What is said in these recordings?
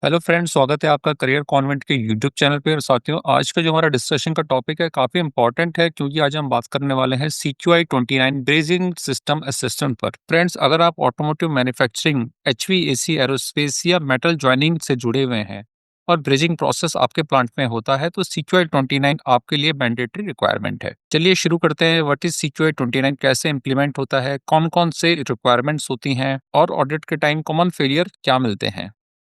Hello friends, स्वागत है आपका करियर कॉन्वेंट के यूट्यूब चैनल पे। और साथियों, आज का जो हमारा डिस्कशन का टॉपिक है काफ़ी इंपॉर्टेंट है, क्योंकि आज हम बात करने वाले हैं CQI 29 ब्रेजिंग सिस्टम असिस्टेंट पर। फ्रेंड्स, अगर आप ऑटोमोटिव मैन्युफैक्चरिंग, HVAC, एरोस्पेस या मेटल जॉइनिंग से जुड़े हुए हैं और ब्रेजिंग प्रोसेस आपके प्लांट में होता है, तो CQI 29 आपके लिए मैंडेटरी रिक्वायरमेंट है। चलिए शुरू करते हैं। व्हाट इज CQI 29, कैसे इंप्लीमेंट होता है, कौन कौन से रिक्वायरमेंट्स होती हैं और ऑडिट के टाइम कॉमन फेलियर क्या मिलते हैं।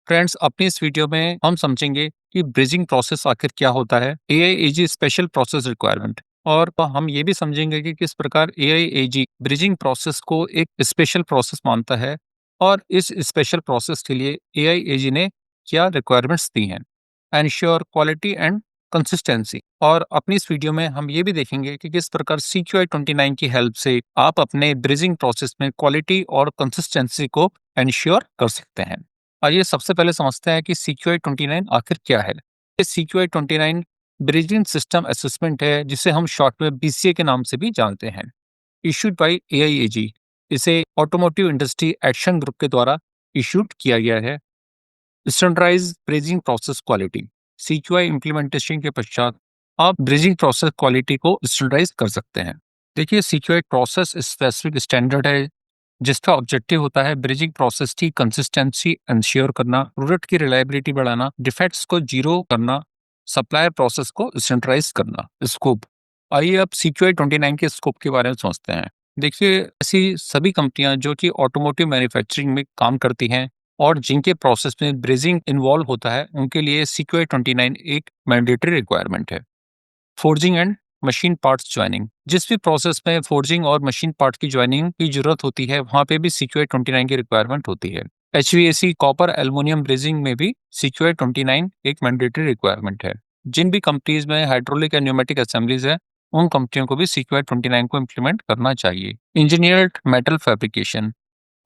फ्रेंड्स, अपनी इस वीडियो में हम समझेंगे कि ब्रिजिंग प्रोसेस आखिर क्या होता है, AIAG स्पेशल प्रोसेस रिक्वायरमेंट, और हम ये भी समझेंगे कि किस प्रकार AIAG ब्रिजिंग प्रोसेस को एक स्पेशल प्रोसेस मानता है और इस स्पेशल प्रोसेस के लिए AIAG ने क्या रिक्वायरमेंट्स दी हैं। Ensure quality and consistency. और अपनी इस वीडियो में हम ये भी देखेंगे कि किस प्रकार CQI 29 की हेल्प से आप अपने ब्रिजिंग प्रोसेस में क्वालिटी और कंसिस्टेंसी को एंश्योर कर सकते हैं। आइए सबसे पहले समझते हैं कि CQI 29 आखिर क्या है। ये CQI 29 ब्रिजिंग सिस्टम असेसमेंट है, जिसे हम शॉर्ट में BCA के नाम से भी जानते हैं। Issued by AIAG। इसे ऑटोमोटिव इंडस्ट्री एक्शन ग्रुप के द्वारा इशूड किया गया है। Standardize brazing process quality. CQI implementation के पश्चात आप ब्रिजिंग प्रोसेस क्वालिटी को स्टैंडर्डाइज कर सकते हैं। देखिए, CQI प्रोसेस स्पेसिफिक स्टैंडर्ड है जिसका ऑब्जेक्टिव होता है ब्रिजिंग प्रोसेस की कंसिस्टेंसी इंश्योर करना, प्रोडक्ट की रिलायबिलिटी बढ़ाना, डिफेक्ट्स को जीरो करना, सप्लायर प्रोसेस को स्टैंडर्डाइज करना। स्कोप। आइए अब CQI 29 के स्कोप के बारे में समझते हैं। देखिए, ऐसी सभी कंपनियां जो कि ऑटोमोटिव मैन्युफैक्चरिंग में काम करती हैं और जिनके प्रोसेस में ब्रेजिंग इन्वॉल्व होता है, उनके लिए CQI 29 एक मैंडेटरी रिक्वायरमेंट है। Forging and machine parts joining. जिस भी प्रोसेस में फोर्जिंग और मशीन पार्ट की ज्वाइनिंग की जरूरत होती है, वहां पे भी CQI 29 की रिक्वायरमेंट होती है। HVAC कॉपर एल्युमिनियम ब्रेजिंग में भी CQI 29 एक मैंडेटरी रिक्वायरमेंट है। जिन भी कंपनीज में हाइड्रोलिक या न्यूमेटिक असेंबलीज है, उन कंपनियों को भी CQI 29 को इम्प्लीमेंट करना चाहिए। Engineered metal fabrication.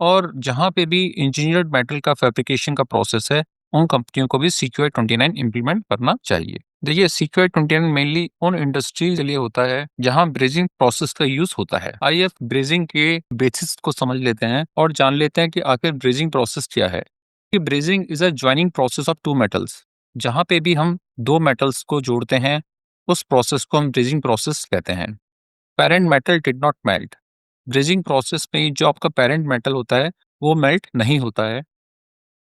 और जहाँ पे भी इंजीनियर्ड मेटल का फैब्रिकेशन का प्रोसेस है, उन कंपनियों को भी CQI 29 इम्प्लीमेंट करना चाहिए। देखिए, CQI 29 मेनली उन इंडस्ट्रीज के लिए होता है जहाँ ब्रेजिंग प्रोसेस का यूज होता है। आइए अब ब्रेजिंग के बेसिक्स को समझ लेते हैं और जान लेते हैं कि आखिर ब्रेजिंग प्रोसेस क्या है। कि brazing is a joining process of two metals. जहाँ पे भी हम दो मेटल्स को जोड़ते हैं, उस प्रोसेस को हम ब्रेजिंग प्रोसेस कहते हैं। Parent metal did not melt. Brazing process में जो आपका पेरेंट मेटल होता है, वो मेल्ट नहीं होता है।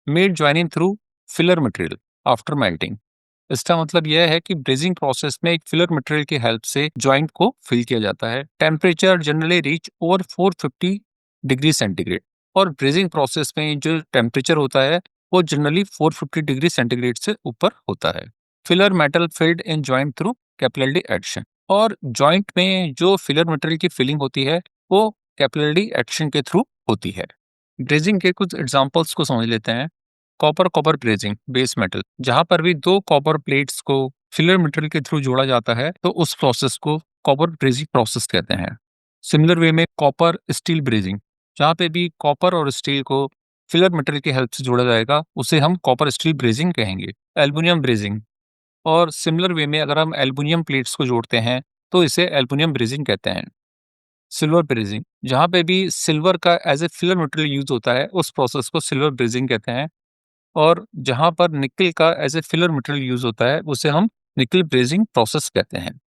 Made joining through filler material after melting. इसका मतलब यह है कि ब्रेजिंग प्रोसेस में एक फिलर मटेरियल की हेल्प से जॉइंट को फिल किया जाता है। Temperature generally reach over 450 degree centigrade. और ब्रेजिंग प्रोसेस में जो टेम्परेचर होता है, वो जनरली 450 डिग्री सेंटीग्रेड से ऊपर होता है। Filler metal filled in joint through capillary action. और जॉइंट में जो फिलर मटेरियल की फिलिंग होती है, वो कैपिलरी एक्शन के थ्रू होती है। ब्रेजिंग के कुछ एग्जांपल्स को समझ लेते हैं। Copper copper brazing base metal. जहां पर भी दो कॉपर प्लेट्स को फिलर मटेरियल के थ्रू जोड़ा जाता है, तो उस प्रोसेस को कॉपर ब्रेजिंग प्रोसेस कहते हैं। सिमिलर वे में कॉपर स्टील ब्रेजिंग। जहां पे भी कॉपर और स्टील को फिलर मटेरियल की हेल्प से जोड़ा जाएगा, उसे हम कॉपर स्टील ब्रेजिंग कहेंगे। Aluminium brazing. और सिमिलर वे में अगर हम एल्युमिनियम प्लेट्स को जोड़ते हैं, तो इसे एल्युमिनियम ब्रेजिंग कहते हैं। Silver brazing. जहाँ पे भी सिल्वर का as a filler material use होता है, उस प्रोसेस को सिल्वर ब्रेजिंग कहते हैं। और जहाँ पर निकल का as a filler material use होता है, उसे हम निकल ब्रेजिंग प्रोसेस कहते हैं।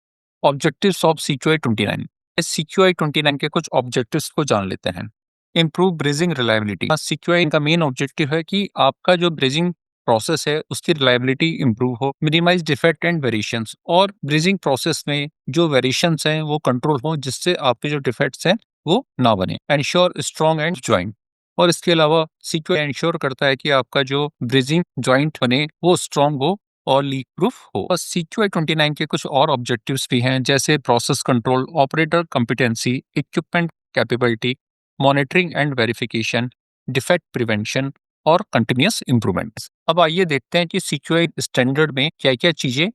Objectives of CQI 29। इस CQI 29 के कुछ ऑब्जेक्टिव्स को जान लेते हैं। Improve brazing reliability. CQI का मेन ऑब्जेक्टिव है कि आपका जो ब्रेजिंग प्रोसेस है, उसकी रिलायबिलिटी इंप्रूव हो। Minimize defect and variations. और ब्रेजिंग प्रोसेस में जो वेरिएशंस हैं, वो कंट्रोल हो, जिससे आपके जो डिफेक्ट्स हैं, वो ना बने। Ensure strong and joint. और इसके अलावा CQI इंश्योर करता है कि आपका जो ब्रेजिंग जॉइंट बने, वो स्ट्रॉन्ग हो और लीक प्रूफ हो। और CQI 29 के कुछ और ऑब्जेक्टिव्स भी हैं, जैसे process control, operator competency, equipment capability, monitoring and verification, defect prevention और कंटिन्यूअस इम्प्रूवमेंट्स। अब आइए देखते हैं कि CQI स्टैंडर्ड में क्या क्या चीजें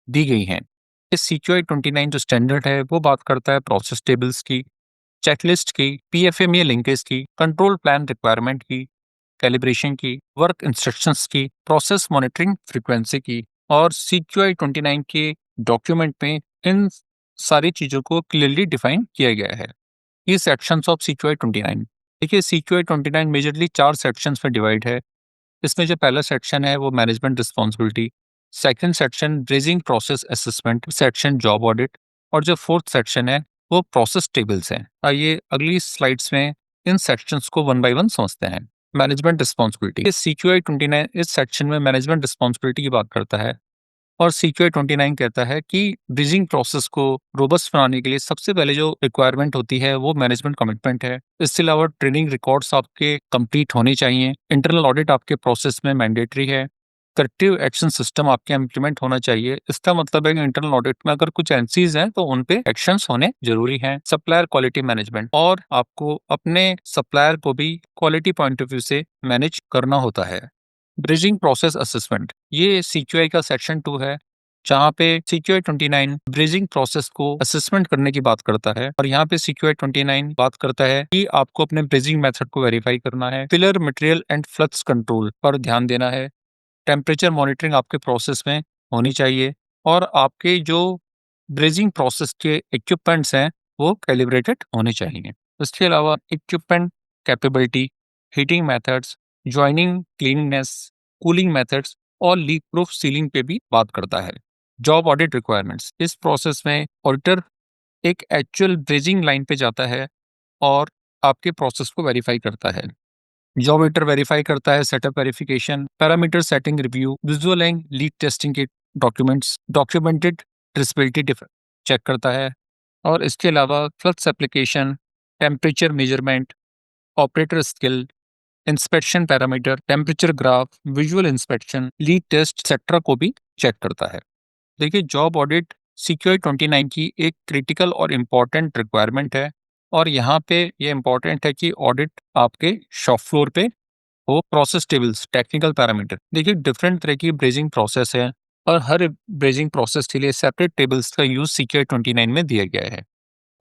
दी गई हैं। इस CQI 29 जो स्टैंडर्ड है, वो बात करता है प्रोसेस टेबल्स की, चेकलिस्ट की, PFMEA लिंकेज की, कंट्रोल प्लान रिक्वायरमेंट की, कैलिब्रेशन की, वर्क इंस्ट्रक्शंस की, प्रोसेस मॉनिटरिंग फ्रीक्वेंसी की। और CQI 29 के डॉक्यूमेंट में इन सारी चीजों को क्लियरली डिफाइन किया गया है। ये सेक्शंस ऑफ CQI 29। देखिए, CQI 29 मेजरली 4 सेक्शंस में डिवाइड है। इसमें जो पहला सेक्शन है वो management responsibility, second section brazing process assessment, section job audit और जो फोर्थ सेक्शन है वो प्रोसेस टेबल्स हैं। आइए अगली स्लाइड्स में इन सेक्शंस को वन बाय वन समझते हैं। मैनेजमेंट रिस्पॉन्सिबिलिटी, सीक्यूआई 29 इस सेक्शन में मैनेजमेंट रिस्पॉन्सिबिलिटी की बात करता है और सीक्यूआई 29 कहता है कि ब्रिजिंग प्रोसेस को रोबस्ट बनाने के लिए सबसे पहले जो रिक्वायरमेंट होती है वो मैनेजमेंट कमिटमेंट है। इसके अलावा ट्रेनिंग रिकॉर्ड्स आपके कंप्लीट होने चाहिए, इंटरनल ऑडिट आपके प्रोसेस में मैंडेटरी है, करेक्टिव एक्शन सिस्टम आपके इम्प्लीमेंट होना चाहिए। इसका मतलब है कि इंटरनल ऑडिट में अगर कुछ एनसीज हैं तो उन पे एक्शंस होने जरूरी हैं। सप्लायर क्वालिटी मैनेजमेंट, और आपको अपने सप्लायर को भी क्वालिटी पॉइंट ऑफ व्यू से मैनेज करना होता है। ब्रिजिंग प्रोसेस असेसमेंट, ये सीक्यूआई का सेक्शन 2 है, जहाँ पे सीक्यूआई 29 ब्रिजिंग प्रोसेस को असेसमेंट करने की बात करता है। और यहाँ पे सीक्यूआई 29 बात करता है कि आपको अपने ब्रिजिंग मेथड को वेरीफाई करना है, filler material and flux control पर ध्यान देना है, टेम्परेचर मॉनिटरिंग आपके प्रोसेस में होनी चाहिए और आपके जो ब्रेजिंग प्रोसेस के इक्विपमेंट्स हैं वो कैलिब्रेटेड होने चाहिए। इसके अलावा equipment capability, heating methods, joining cleaningness, cooling methods और लीक प्रूफ सीलिंग पे भी बात करता है। जॉब ऑडिट रिक्वायरमेंट्स, इस प्रोसेस में ऑडिटर एक एक्चुअल ब्रेजिंग लाइन पे जाता है और आपके प्रोसेस को वेरीफाई करता है। जॉब ऑडिटर वेरीफाई करता है setup verification, parameter setting review, visual and lead testing के डॉक्यूमेंट्स, डॉक्यूमेंटेड ट्रेसेबिलिटी चेक करता है। और इसके अलावा flux application, temperature measurement, operator skill, inspection parameter, temperature graph, visual inspection, lead test etcetera को भी चेक करता है। देखिए, जॉब ऑडिट सीक्यूआई 29 की एक क्रिटिकल और इम्पॉर्टेंट रिक्वायरमेंट है और यहाँ पे ये इम्पॉर्टेंट है कि ऑडिट आपके शॉप फ्लोर पे हो। प्रोसेस टेबल्स, टेक्निकल पैरामीटर, देखिए डिफरेंट तरह की ब्रेजिंग प्रोसेस है और हर ब्रेजिंग प्रोसेस के लिए सेपरेट टेबल्स का यूज सीक्यूआई 29 में दिया गया है।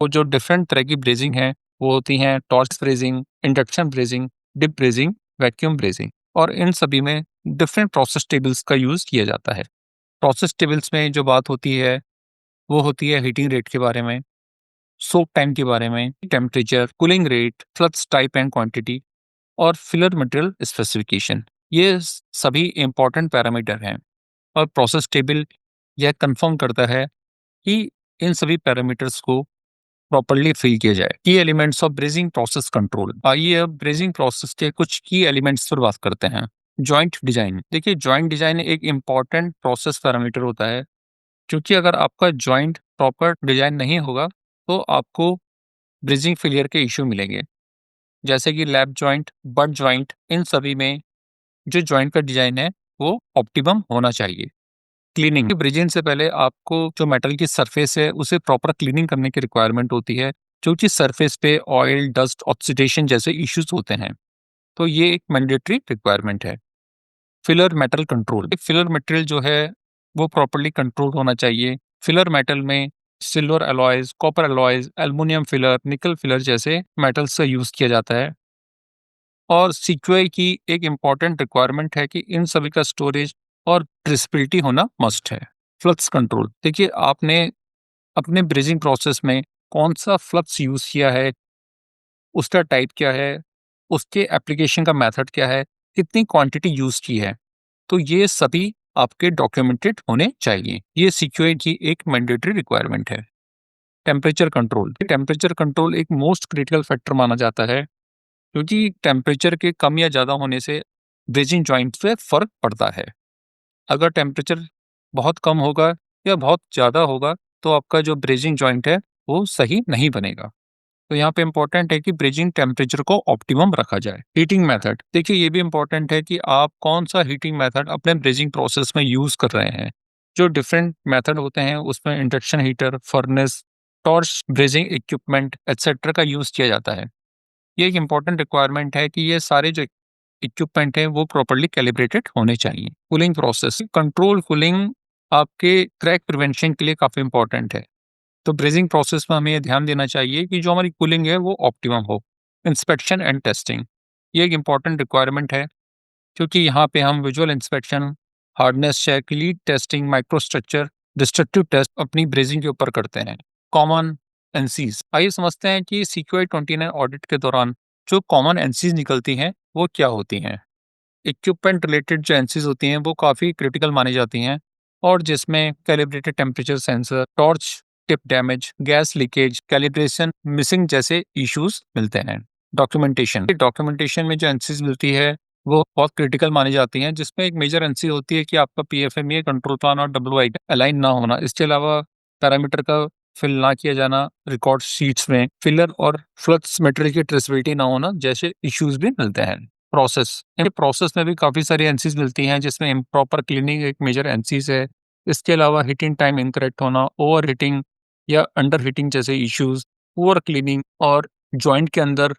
वो जो डिफरेंट तरह की ब्रेजिंग है वो होती हैं torch brazing, induction brazing, dip brazing, vacuum brazing, और इन सभी में डिफरेंट प्रोसेस टेबल्स का यूज किया जाता है। प्रोसेस टेबल्स में जो बात होती है वो होती है हीटिंग रेट के बारे में, सोक टाइम के बारे में, temperature, cooling rate, flux type and quantity और फिलर मटेरियल स्पेसिफिकेशन। ये सभी इंपॉर्टेंट पैरामीटर हैं और प्रोसेस टेबल यह कंफर्म करता है कि इन सभी पैरामीटर्स को प्रॉपर्ली फिल किया जाए। की elements of brazing process control, आइए अब ब्रेजिंग प्रोसेस के कुछ की एलिमेंट्स पर बात करते हैं। जॉइंट डिजाइन, देखिए जॉइंट डिजाइन एक इंपॉर्टेंट प्रोसेस पैरामीटर होता है, क्योंकि अगर आपका जॉइंट प्रॉपर डिजाइन नहीं होगा तो आपको ब्रेजिंग फेलियर के इश्यू मिलेंगे, जैसे कि लैप जॉइंट, बट जॉइंट, इन सभी में जो जॉइंट का डिजाइन है वो ऑप्टिमम होना चाहिए। क्लीनिंग, ब्रिजिंग से पहले आपको जो मेटल की सरफेस है उसे प्रॉपर क्लीनिंग करने की रिक्वायरमेंट होती है, क्योंकि सरफेस पे ऑयल, डस्ट, ऑक्सीडेशन जैसे इश्यूज होते हैं, तो ये एक मैंडेटरी रिक्वायरमेंट है। Filler metal control, filler material जो है वो प्रॉपर्ली कंट्रोल होना चाहिए। फिलर मेटल में silver alloys, copper alloys, aluminium filler, निकल फिलर जैसे मेटल्स का यूज किया जाता है। और सीक्यूआई की एक इम्पॉर्टेंट रिक्वायरमेंट है कि इन सभी का स्टोरेज और ट्रेसेबिलिटी होना मस्ट है। फ्लक्स कंट्रोल, देखिए आपने अपने ब्रेजिंग प्रोसेस में कौन सा फ्लक्स यूज किया है, उसका टाइप क्या है, उसके एप्लीकेशन का मेथड क्या है, कितनी क्वांटिटी यूज की है, तो ये सभी आपके डॉक्यूमेंटेड होने चाहिए। ये सीक्यूआई की एक मैंडेटरी रिक्वायरमेंट है। टेम्परेचर कंट्रोल, टेम्परेचर कंट्रोल एक मोस्ट क्रिटिकल फैक्टर माना जाता है, क्योंकि टेम्परेचर के कम या ज़्यादा होने से ब्रेजिंग जॉइंट पे फ़र्क पड़ता है। अगर टेम्परेचर बहुत कम होगा या बहुत ज़्यादा होगा तो आपका जो ब्रेजिंग जॉइंट है वो सही नहीं बनेगा। तो यहाँ पे इम्पोर्टेंट है कि ब्रेजिंग टेम्परेचर को ऑप्टिमम रखा जाए। हीटिंग मेथड, देखिए ये भी इम्पोर्टेंट है कि आप कौन सा हीटिंग मेथड अपने ब्रेजिंग प्रोसेस में यूज़ कर रहे हैं। जो डिफरेंट मेथड होते हैं उसमें induction heater, furnace, torch brazing equipment etcetera का यूज़ किया जाता है। ये एक इम्पॉर्टेंट रिक्वायरमेंट है कि ये सारे जो इक्विपमेंट हैं वो प्रॉपर्ली कैलिब्रेटेड होने चाहिए। कूलिंग प्रोसेस कंट्रोल, कूलिंग आपके क्रैक प्रिवेंशन के लिए काफ़ी इंपॉर्टेंट है। तो ब्रेजिंग प्रोसेस में हमें ये ध्यान देना चाहिए कि जो हमारी कूलिंग है वो ऑप्टिमम हो। इंस्पेक्शन एंड टेस्टिंग, ये एक इम्पॉर्टेंट रिक्वायरमेंट है, क्योंकि यहाँ पे हम visual inspection, hardness check, lead testing, microstructure, destructive test अपनी ब्रेजिंग के ऊपर करते हैं। कॉमन एनसीज, आइए समझते हैं कि सीक्यूआई 29 ऑडिट के दौरान जो कॉमन एनसीज निकलती हैं वो क्या होती हैं। इक्विपमेंट रिलेटेड जो एनसीज होती हैं वो काफ़ी क्रिटिकल मानी जाती हैं और जिसमें calibrated temperature sensor, torch tip damage, gas leakage, calibration missing जैसे इश्यूज मिलते हैं। डॉक्यूमेंटेशन में जो एनसीज मिलती है वो बहुत क्रिटिकल मानी जाती हैं, जिसमें एक मेजर एनसी होती है कि आपका पीएफएमईए कंट्रोल प्लान और डब्ल्यूआई अलाइन ना होना। इसके अलावा पैरामीटर का फिल ना किया जाना, रिकॉर्ड शीट्स में फिलर और फ्लक्स मटेरियल की ट्रेसेबिलिटी ना होना जैसे इश्यूज भी मिलते हैं। प्रोसेस में भी काफ़ी सारी एनसीज मिलती हैं, जिसमें इम्प्रॉपर क्लीनिंग एक मेजर एनसीज है। इसके अलावा हीटिंग टाइम इनकरेक्ट होना, ओवर हीटिंग या अंडर हीटिंग जैसे इश्यूज, पुअर क्लीनिंग और जॉइंट के अंदर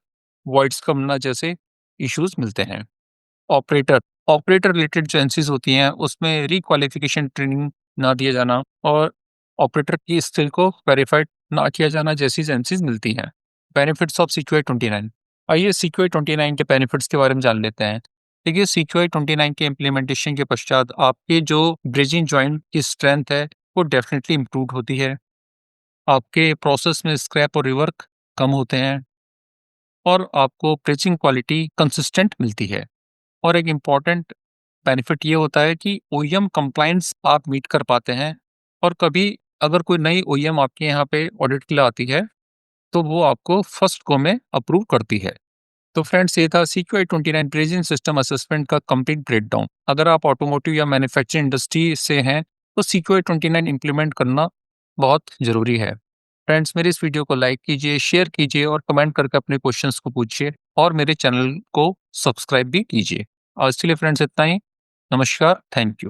वॉइड्स का बनना जैसे इश्यूज मिलते हैं। ऑपरेटर ऑपरेटर रिलेटेड जो एजेंसीज होती हैं उसमें रिक्वालिफिकेशन ट्रेनिंग ना दिया जाना और ऑपरेटर की स्किल को वेरीफाइड ना किया जाना जैसी एजेंसीज मिलती हैं। Benefits of CQI 29। आइए सीक्यूआई 29 के बेनिफिट्स के बारे में जान लेते हैं। देखिए, सीक्यूआई 29 के इम्प्लीमेंटेशन के पश्चात आपके जो ब्रिजिंग जॉइंट की स्ट्रेंथ है वो डेफिनेटली इम्प्रूव होती है। आपके प्रोसेस में स्क्रैप और रिवर्क कम होते हैं और आपको ब्रिजिंग क्वालिटी कंसिस्टेंट मिलती है। और एक इम्पॉर्टेंट बेनिफिट ये होता है कि ओईएम कंप्लायंस आप मीट कर पाते हैं और कभी अगर कोई नई ओईएम आपके यहाँ पे ऑडिट के लिए आती है, तो वो आपको फर्स्ट गो में अप्रूव करती है। तो फ्रेंड्स, ये था सीक्यूआई 29 ब्रेजिंग सिस्टम असेसमेंट का कंप्लीट ब्रेकडाउन। अगर आप ऑटोमोटिव या मैन्युफैक्चरिंग इंडस्ट्री से हैं, तो सीक्यूआई 29 इम्प्लीमेंट करना बहुत ज़रूरी है। फ्रेंड्स, मेरे इस वीडियो को लाइक कीजिए, शेयर कीजिए और कमेंट करके अपने क्वेश्चंस को पूछिए और मेरे चैनल को सब्सक्राइब भी कीजिए। आज के लिए फ्रेंड्स इतना ही। नमस्कार, थैंक यू।